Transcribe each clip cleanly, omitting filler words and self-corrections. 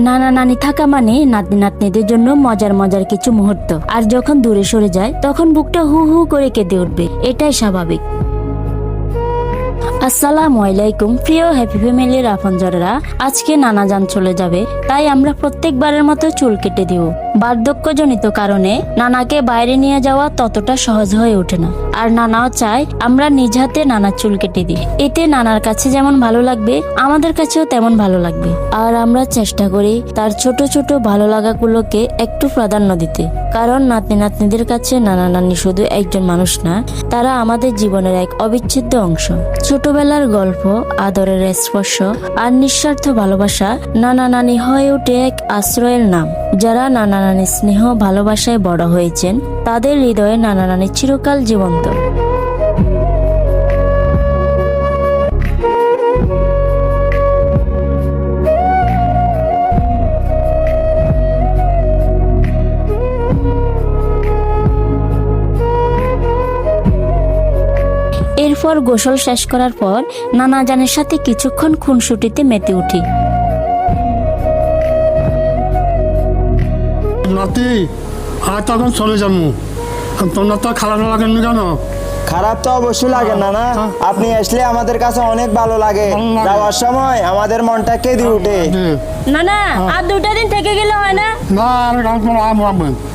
নানা নানি থাকা মানে নাতনি নাতনিদের জন্য মজার মজার কিছু মুহূর্ত, আর যখন দূরে সরে যায় তখন বুকটা হু হু করে কেঁদে উঠবে, এটাই স্বাভাবিক। আসসালামু আলাইকুম প্রিয় হ্যাপি ফ্যামিলির আপনজনেরা, আজকে নানা জান চলে যাবে, তাই আমরা প্রত্যেকবারের মতো চুল কেটে দিব। বার্ধক্যজনিত কারণে নানাকে বাইরে নিয়ে যাওয়া ততটা সহজ হয়ে ওঠে না, আর নানাও চায় আমরা নিজ হাতে নানার চুল কেটে দিই। এতে নানার কাছে যেমন ভালো লাগবে আমাদের কাছেও তেমন ভালো লাগবে, আর আমরা চেষ্টা করি তার ছোট ছোট ভালো লাগাগুলোকে একটু প্রাধান্য দিতে, কারণ নাতনি নাতনিদের কাছে নানা নানি শুধু একজন মানুষ না, তারা আমাদের জীবনের এক অবিচ্ছেদ্য অংশ। ছোটবেলার গল্প, আদরের স্পর্শ আর নিঃস্বার্থ ভালোবাসা নানা নানি হয়ে ওঠে এক আশ্রয়ের নাম। যারা নানা নানির স্নেহ ভালোবাসায় বড় হয়েছেন তাদের হৃদয়ে নানা নানি চিরকাল জীবন্ত। এরপর গোসল শেষ করার পর নানা জানের সাথে কিছুক্ষণ খুনসুটিতে মেতে উঠি। নাতি আর তখন চলে যাবো, তোমরা তো খারাপ লাগেননি কেন? খারাপ তো অবশ্যই লাগে না, না আপনি আসলে আমাদের কাছে অনেক ভালো লাগে। যাওয়ার সময় আমাদের মনটা কেঁদে উঠে। না না, আর 2টা দিন থেকে গেলে হয় না? না আমি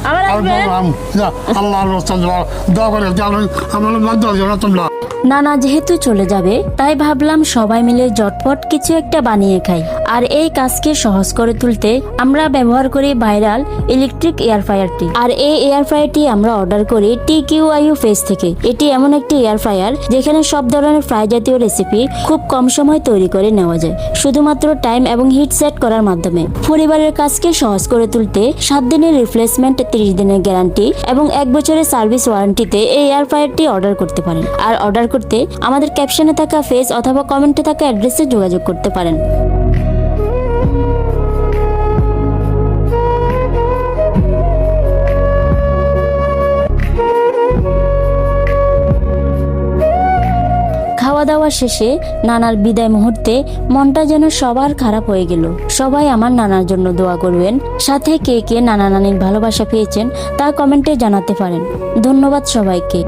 আবার আসবেন? আল্লাহ দোয়া করে আমার বাধ্য না তোমরা। নানা যেহেতু চলে যাবে তাই ভাবলাম সবাই মিলে জটপট কিছু একটা বানিয়ে খাই, আর এই কাজকে সহজ করে তুলতে আমরা ব্যবহার করি ভাইরাল ইলেকট্রিক এয়ার ফ্রায়ারটি। আর এই এয়ার ফ্রায়ারটি আমরা অর্ডার করি TQIU পেজ থেকে। এটি এমন একটি এয়ার ফ্রায়ার যেখানে সব ধরনের ফ্রাই জাতীয় রেসিপি খুব কম সময় তৈরি করে নেওয়া যায়, শুধুমাত্র টাইম এবং হিট সেট করার মাধ্যমে। পরিবারের কাজকে সহজ করে তুলতে 7 দিনের রিপ্লেসমেন্ট, 30 দিনের গ্যারান্টি এবং 1 বছরের সার্ভিস ওয়ারেন্টিতে এই এয়ার ফ্রায়ারটি অর্ডার করতে পারেন। আর অর্ডার করতে আমাদের ক্যাপশনে থাকা পেজ অথবা কমেন্টে থাকা অ্যাড্রেসে যোগাযোগ করতে পারেন। খাওয়া দাওয়া শেষে নানার বিদায় মুহূর্তে মনটা যেন সবার খারাপ হয়ে গেল। সবাই আমার নানার জন্য দোয়া করবেন, সাথে কে কে নানা নানির ভালোবাসা পেয়েছেন তা কমেন্টে জানাতে পারেন। ধন্যবাদ সবাইকে।